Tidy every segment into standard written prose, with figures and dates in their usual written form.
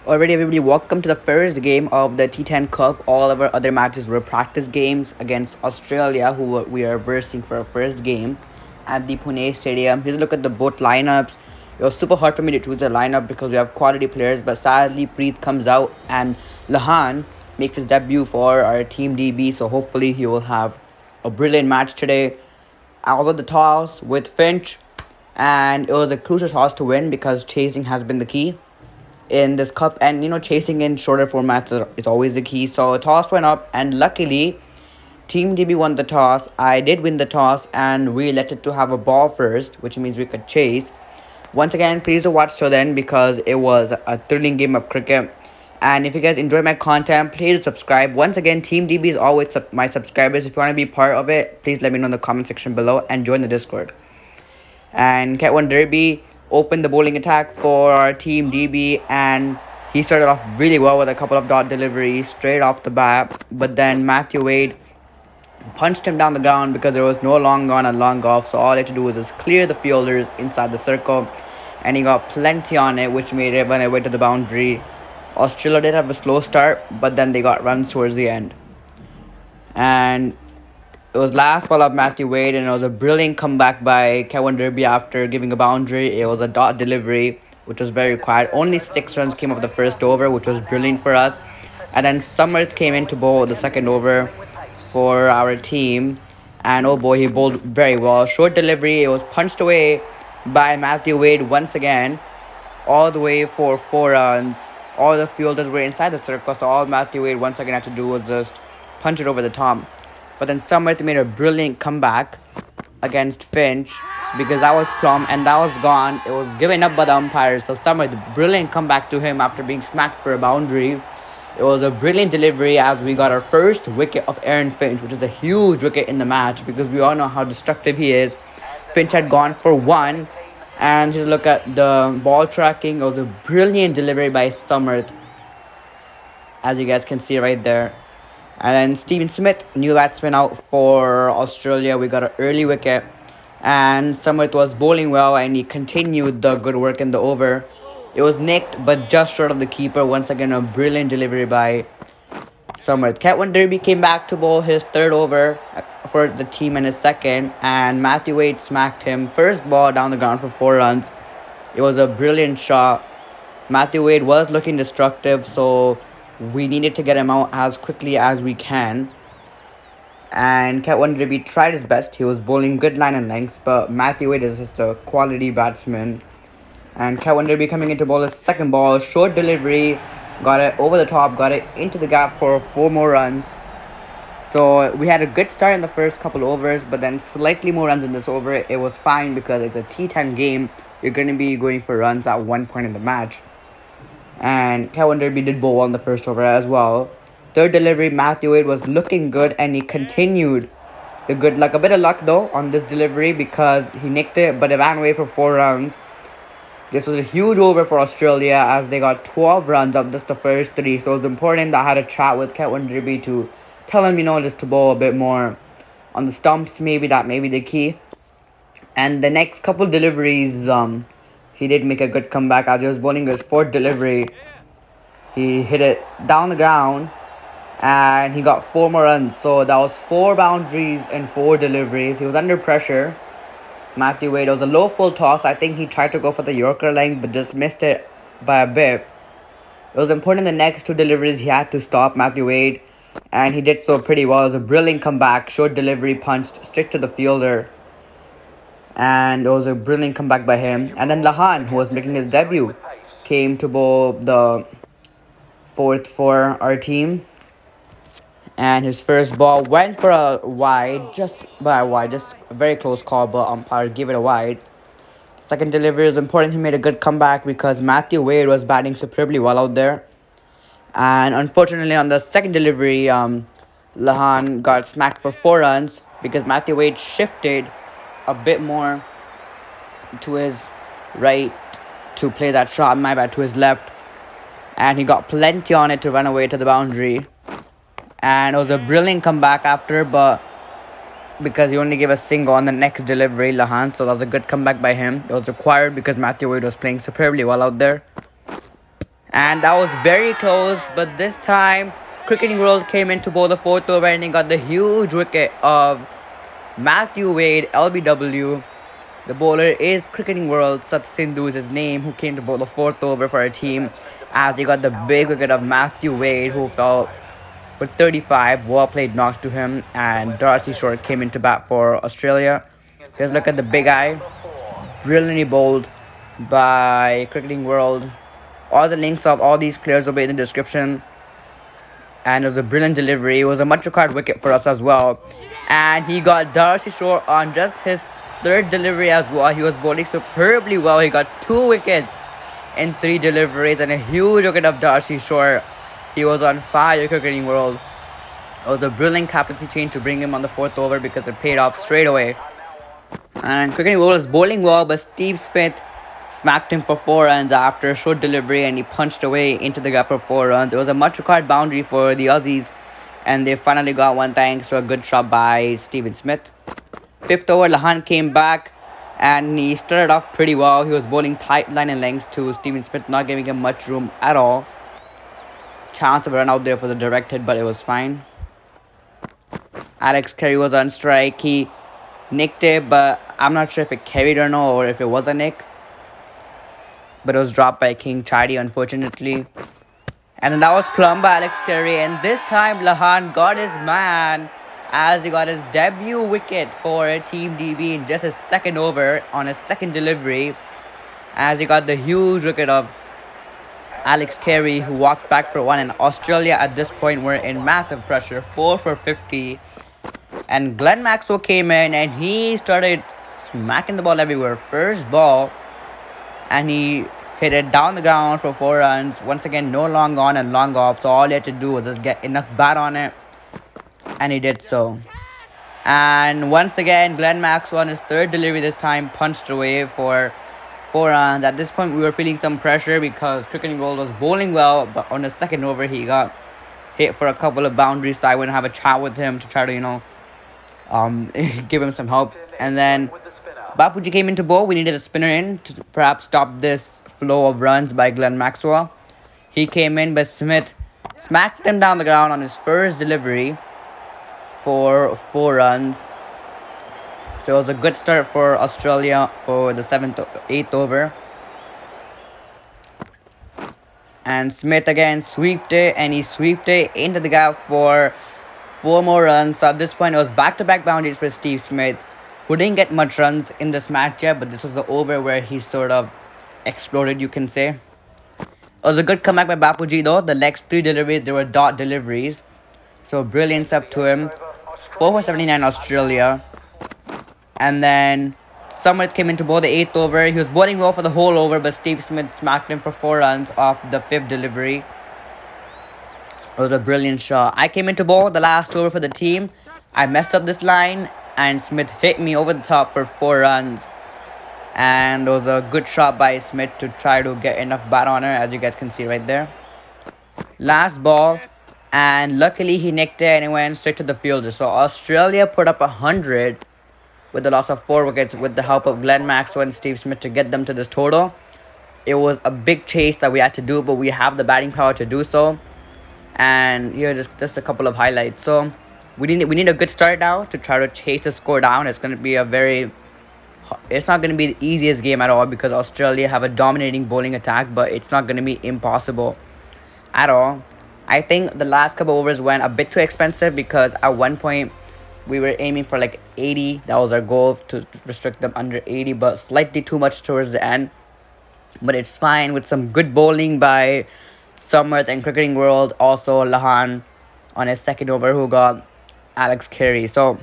Already, everybody, welcome to the first game of the T10 Cup. All of our other matches were practice games against Australia, who we are versing for our first game at the Pune Stadium. Here's a look at the both lineups. It was super hard for me to choose a lineup because we have quality players, but sadly, Preet comes out and Lahan makes his debut for our team DB, so hopefully, he will have a brilliant match today. I was at the toss with Finch, and it was a crucial toss to win because chasing has been the key in this cup, and chasing in shorter formats is always the key. So toss went up, and luckily team DB won the toss. I did win the toss, and we elected to have a ball first, which means we could chase. Once again, please do watch till then because it was a thrilling game of cricket. And if you guys enjoy my content, please subscribe. Once again, Team DB is always my subscribers. If you want to be part of it, please let me know in the comment section below and join the Discord. And Cat 1 Derby opened the bowling attack for our team DB, and he started off really well with a couple of dot deliveries straight off the bat, but then Matthew Wade punched him down the ground because there was no long on and long off, so all he had to do was just clear the fielders inside the circle, and he got plenty on it, which made it run away to the boundary. Australia did have a slow start, but then they got runs towards the end. And it was last ball of Matthew Wade, and it was a brilliant comeback by Kevin Derby after giving a boundary. It was a dot delivery, which was very quiet. Only 6 runs came off the first over, which was brilliant for us. And then Samarth came in to bowl the second over for our team. And oh boy, he bowled very well. Short delivery, it was punched away by Matthew Wade once again, all the way for 4 runs. All the fielders were inside the circle, so all Matthew Wade once again had to do was just punch it over the top. But then Samarth made a brilliant comeback against Finch because that was plumb and that was gone. It was given up by the umpires. So Samarth, brilliant comeback to him after being smacked for a boundary. It was a brilliant delivery as we got our first wicket of Aaron Finch, which is a huge wicket in the match because we all know how destructive he is. Finch had gone for 1, and just look at the ball tracking. It was a brilliant delivery by Samarth, as you guys can see right there. And then Steven Smith, new batsman out for Australia. We got an early wicket. And Samarth was bowling well, and he continued the good work in the over. It was nicked, but just short of the keeper. Once again, a brilliant delivery by Samarth. Cat 1 Derby came back to bowl his third over for the team and his second. And Matthew Wade smacked him. First ball down the ground for 4 runs. It was a brilliant shot. Matthew Wade was looking destructive, so we needed to get him out as quickly as we can. And Cat 1 Derby tried his best. He was bowling good line and lengths, but Matthew Wade is just a quality batsman. And Cat 1 Derby coming into bowl his second ball. Short delivery. Got it over the top. Got it into the gap for 4 more runs. So we had a good start in the first couple overs, but then slightly more runs in this over. It was fine because it's a T10 game. You're going to be going for runs at one point in the match. And Cat 1 Derby did bowl on the first over as well. Third delivery, Matthew Wade was looking good, and he continued the good luck. A bit of luck though on this delivery because he nicked it, but it ran away for 4 runs. This was a huge over for Australia as they got 12 runs of just the first 3. So it was important that I had a chat with Cat 1 Derby to tell him, just to bowl a bit more on the stumps. Maybe that may be the key. And the next couple deliveries, he did make a good comeback as he was bowling his 4th delivery. He hit it down the ground and he got 4 more runs. So that was 4 boundaries and 4 deliveries. He was under pressure. Matthew Wade, it was a low full toss. I think he tried to go for the Yorker length but just missed it by a bit. It was important the next 2 deliveries he had to stop Matthew Wade, and he did so pretty well. It was a brilliant comeback. Short delivery punched straight to the fielder. And it was a brilliant comeback by him. And then Lahan, who was making his debut, came to bowl the 4th for our team. And his first ball went for a wide, just by a wide, just a very close call, but umpire gave it a wide. Second delivery was important. He made a good comeback because Matthew Wade was batting superbly well out there. And unfortunately, on the second delivery, Lahan got smacked for 4 runs because Matthew Wade shifted a bit more to his right to play that shot, my bad, to his left, and he got plenty on it to run away to the boundary. And it was a brilliant comeback after, but because he only gave a single on the next delivery, Lahan, so that was a good comeback by him. It was required because Matthew Wade was playing superbly well out there. And that was very close, but this time Cricketing World came into bowl the fourth over and he got the huge wicket of Matthew Wade, LBW. The bowler is Cricketing World, Sat Sindhu is his name, who came to bowl the fourth over for our team as he got the big wicket of Matthew Wade, who fell for 35. Well played knocks to him, and Darcy Short came into bat for Australia. Here's a look at the big eye. Brilliantly bowled by Cricketing World. All the links of all these players will be in the description. And it was a brilliant delivery. It was a much required wicket for us as well. And he got Darcy Shore on just his third delivery as well. He was bowling superbly well. He got 2 wickets in 3 deliveries and a huge wicket of Darcy Shore. He was on fire, Cricketing World. It was a brilliant captaincy change to bring him on the fourth over because it paid off straight away. And Cricketing World was bowling well, but Steve Smith smacked him for 4 runs after a short delivery and he punched away into the gap for 4 runs. It was a much required boundary for the Aussies and they finally got one thanks to a good shot by Steven Smith. 5th over, Lahan came back and he started off pretty well. He was bowling tight line and lengths to Steven Smith, not giving him much room at all. Chance of a run out there for the direct hit, but it was fine. Alex Carey was on strike. He nicked it, but I'm not sure if it carried or no, or if it was a nick. But it was dropped by King Chatty, unfortunately. And then that was plumbed by Alex Carey. And this time, Lahan got his man as he got his debut wicket for Team DB in just his second over on his second delivery. As he got the huge wicket of Alex Carey, who walked back for 1. And Australia at this point were in massive pressure, 4 for 50. And Glenn Maxwell came in and he started smacking the ball everywhere. First ball, and he hit it down the ground for 4 runs. Once again, no long on and long off. So all he had to do was just get enough bat on it. And he did so. And once again, Glenn Maxwell on his third delivery this time punched away for 4 runs. At this point, we were feeling some pressure because Cricketing World was bowling well. But on the second over, he got hit for a couple of boundaries. So I went and have a chat with him to try to, give him some help. And then Bapuji came into bowl. We needed a spinner in to perhaps stop this flow of runs by Glenn Maxwell. He came in, but Smith smacked him down the ground on his first delivery for 4 runs. So it was a good start for Australia for the 8th over. And Smith again sweeped it, and he sweeped it into the gap for 4 more runs. So at this point, it was back-to-back boundaries for Steve Smith, who didn't get much runs in this match yet, but this was the over where he sort of exploded, you can say. It was a good comeback by Bapuji though. The next 3 deliveries, they were dot deliveries. So brilliant up to him. 4 for 79 Australia. And then Samarth came into bowl the 8th over. He was bowling well for the whole over, but Steve Smith smacked him for 4 runs off the 5th delivery. It was a brilliant shot. I came into bowl the last over for the team. I messed up this line and Smith hit me over the top for 4 runs. And it was a good shot by Smith to try to get enough bat on her, as you guys can see right there. Last ball, and luckily he nicked it and it went straight to the fielder. So Australia put up 100 with the loss of 4 wickets with the help of Glenn Maxwell and Steve Smith to get them to this total. It was a big chase that we had to do, but we have the batting power to do so. And here just a couple of highlights. So we need a good start now to try to chase the score down. It's going to be it's not going to be the easiest game at all because Australia have a dominating bowling attack, but it's not going to be impossible at all. I think the last couple overs went a bit too expensive because at one point we were aiming for like 80. That was our goal, to restrict them under 80, but slightly too much towards the end. But it's fine with some good bowling by Samarth and Cricketing World. Also Lahan on his second over, who got Alex Carey. So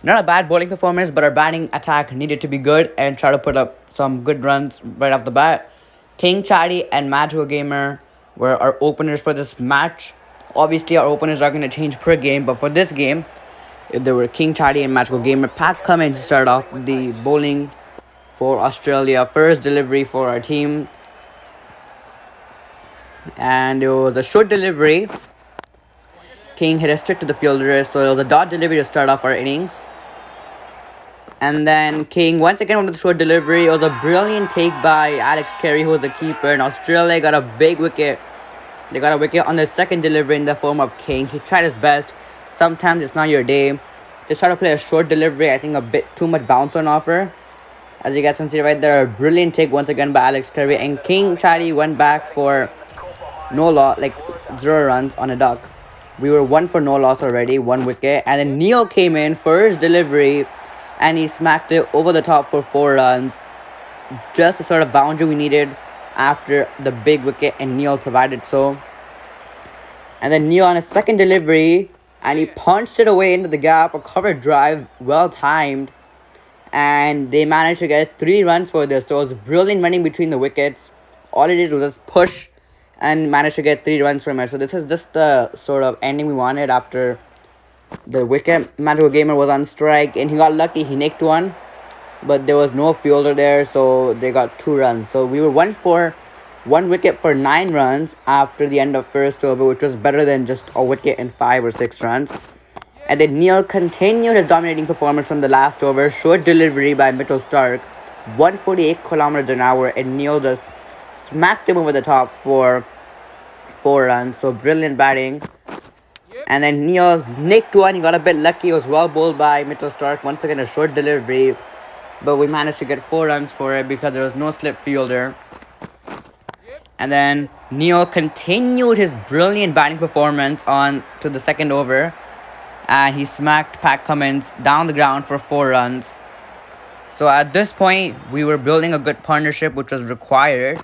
not a bad bowling performance, but our batting attack needed to be good and try to put up some good runs right off the bat. King Chatty and Magical Gamer were our openers for this match. Obviously, our openers are going to change per game, but for this game, there were King Chatty and Magical Gamer. Pat Cummins to start off the bowling for Australia. First delivery for our team. And it was a short delivery. King hit a straight to the fielder, so it was a dot delivery to start off our innings. And then King once again with the short delivery. It was a brilliant take by Alex Carey, who was the keeper. And Australia got a big wicket. They got a wicket on the second delivery in the form of King. He tried his best. Sometimes it's not your day. Just try to play a short delivery. I think a bit too much bounce on offer. As you guys can see right there, a brilliant take once again by Alex Carey. And King Chatty went back for no loss, like 0 runs on a duck. We were 1 for no loss already, 1 wicket. And then Neel came in, first delivery, and he smacked it over the top for 4 runs. Just the sort of boundary we needed after the big wicket, and Neel provided so. And then Neel on a second delivery, and he punched it away into the gap, a cover drive, well timed. And they managed to get 3 runs for this. So it was brilliant running between the wickets. All it did was just push and managed to get 3 runs from it. So this is just the sort of ending we wanted after the wicket. Magical Gamer was on strike, and he got lucky. He nicked one, but there was no fielder there, so they got 2 runs. So we were 1 for 1 wicket for 9 runs after the end of first over, which was better than just a wicket and 5 or 6 runs. And then Neel continued his dominating performance from the last over. Short delivery by Mitchell Stark, 148 kilometers an hour, and Neel just smacked him over the top for 4 runs. So brilliant batting. And then Neel nicked one. He got a bit lucky. It was well bowled by Mitchell Stark. Once again, a short delivery. But we managed to get 4 runs for it because there was no slip fielder. And then Neel continued his brilliant batting performance on to the second over. And he smacked Pat Cummins down the ground for 4 runs. So at this point, we were building a good partnership, which was required.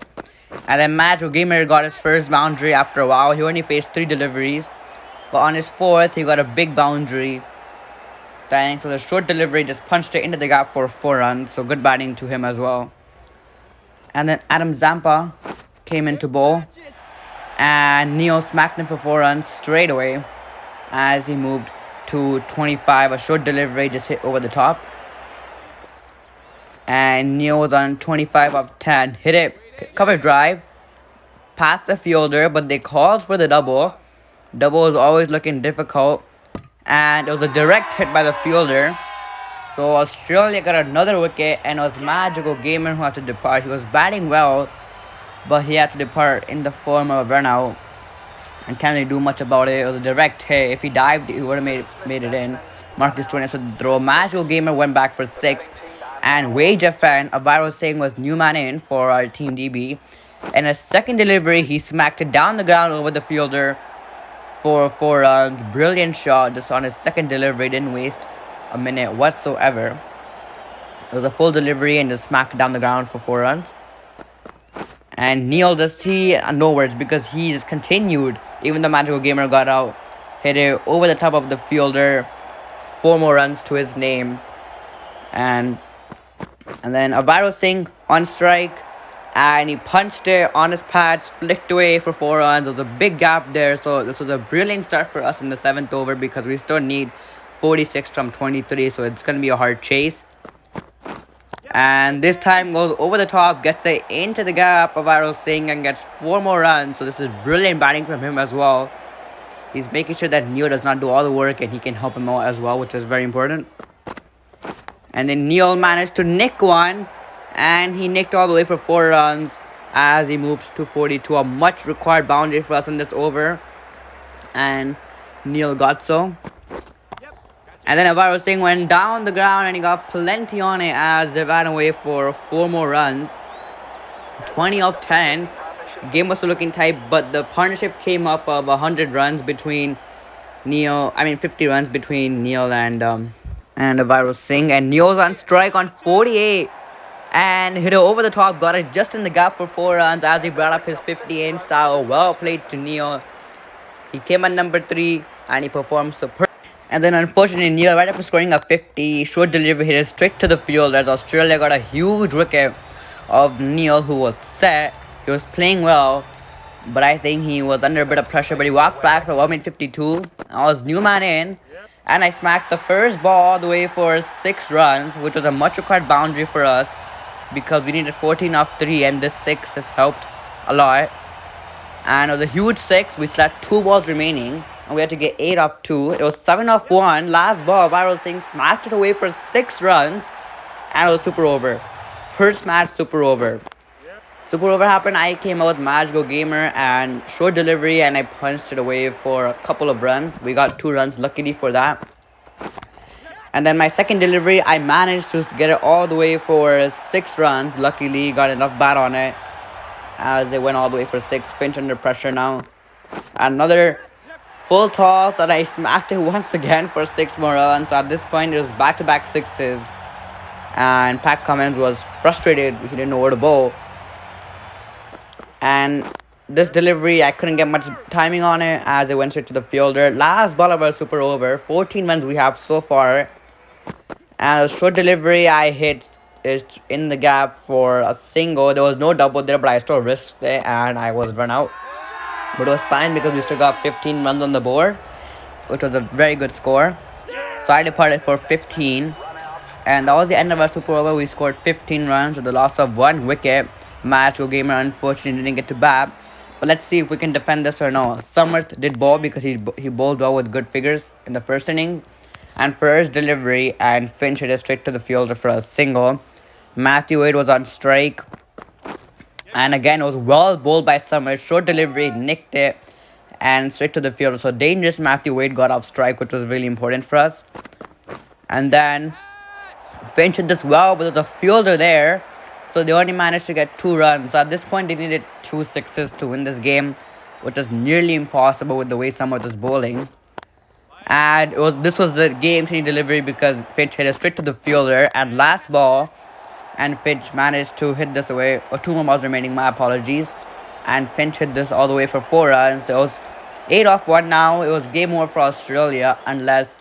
And then Magical Gamer got his first boundary after a while. He only faced 3 deliveries. But on his 4th, he got a big boundary. So the short delivery just punched it into the gap for 4 runs. So good batting to him as well. And then Adam Zampa came into bowl. And Neel smacked him for 4 runs straight away as he moved to 25. A short delivery just hit over the top. And Neel was on 25 of 10. Hit it, cover drive, past the fielder, but they called for the double. Double was always looking difficult. And it was a direct hit by the fielder. So Australia got another wicket, and it was Magical Gamer who had to depart. He was batting well, but he had to depart in the form of a run out. And can't really do much about it. It was a direct hit. If he dived, he would have made it in. Marcus 20 so the throw. Magical Gamer went back for 6. And Wage FN, a viral saying, was new man in for our team DB. And a second delivery, he smacked it down the ground over the fielder for 4 runs. Brilliant shot just on his second delivery. Didn't waste a minute whatsoever. It was a full delivery and just smacked down the ground for 4 runs. And Neel just, no words, because he just continued. Even the Magical Gamer got out. Hit it over the top of the fielder. 4 more runs to his name. And then Avaro Singh on strike. And he punched it on his pads, flicked away for 4 runs. There was a big gap there. So this was a brilliant start for us in the 7th over, because we still need 46 from 23. So it's going to be a hard chase. And this time goes over the top, gets it into the gap of Avaro Singh and gets 4 more runs. So this is brilliant batting from him as well. He's making sure that Neel does not do all the work and he can help him out as well, which is very important. And then Neel managed to nick one, and he nicked all the way for 4 runs as he moved to 42. A much required boundary for us in this over. And Neel got so. And then Avaro Singh went down the ground and he got plenty on it as they ran away for 4 more runs. 20 of 10. Game was still looking tight, but the partnership came up of 100 runs between 50 runs between Neel and Avaro Singh. And Neel's on strike on 48. And hit it over the top, got it just in the gap for 4 runs as he brought up his 50-inch style. Well played to Neel. He came at number 3 and he performed superb. And then unfortunately, Neel, right after scoring a 50, short delivery hit it straight to the field as Australia got a huge wicket of Neel, who was set. He was playing well, but I think he was under a bit of pressure. But he walked back for 1-52. I was new man in, and I smacked the first ball all the way for 6 runs, which was a much required boundary for us because we needed 14 off 3, and this 6 has helped a lot. And it was a huge 6. We still had 2 balls remaining. And we had to get 8 off 2. It was 7 off 1. Last ball, Avaro Singh smacked it away for 6 runs. And it was super over. First match, super over. Super over happened. I came out with Match Go Gamer and short delivery, and I punched it away for a couple of runs. We got 2 runs, luckily for that. And then my second delivery, I managed to get it all the way for 6 runs. Luckily, got enough bat on it as it went all the way for 6. Finch under pressure now. Another full toss, and I smacked it once again for 6 more runs. So at this point, it was back-to-back sixes. And Pat Cummins was frustrated. He didn't know where to bowl. And this delivery, I couldn't get much timing on it as it went straight to the fielder. Last ball of our super over. 14 runs we have so far. And a short delivery, I hit it in the gap for a single. There was no double there, but I still risked it and I was run out. But it was fine because we still got 15 runs on the board, which was a very good score. So I departed for 15. And that was the end of our super over. We scored 15 runs with the loss of 1 wicket. Match Go Gamer unfortunately didn't get to bat. But let's see if we can defend this or no. Samarth did bowl because he bowled well with good figures in the first inning. And first delivery, and Finch hit it straight to the fielder for a single. Matthew Wade was on strike. And again, it was well bowled by Samarth. Short delivery, nicked it, and straight to the fielder. So dangerous Matthew Wade got off strike, which was really important for us. And then Finch hit this well, but there's a fielder there. So they only managed to get 2 runs. So at this point, they needed 2 sixes to win this game, which was nearly impossible with the way Samarth was bowling. And this was the game-changing delivery because Finch hit it straight to the fielder at last ball. And Finch managed to hit this away. 2 more balls remaining, my apologies. And Finch hit this all the way for 4 runs. So it was 8 off 1 now. It was game over for Australia unless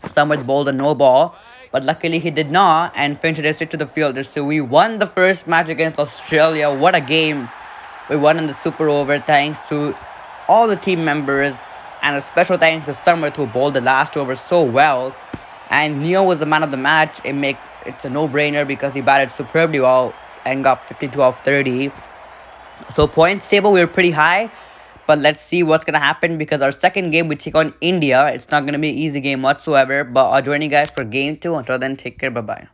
Samarth bowled a no ball. But luckily he did not, and Finch hit it straight to the fielder. So we won the first match against Australia. What a game. We won in the super over thanks to all the team members. And a special thanks to Samarth who bowled the last over so well. And Neel was the man of the match. It's a no-brainer because he batted superbly well and got 52 off 30. So points table, we were pretty high. But let's see what's going to happen because our second game, we take on India. It's not going to be an easy game whatsoever. But I'll join you guys for game 2. Until then, take care. Bye-bye.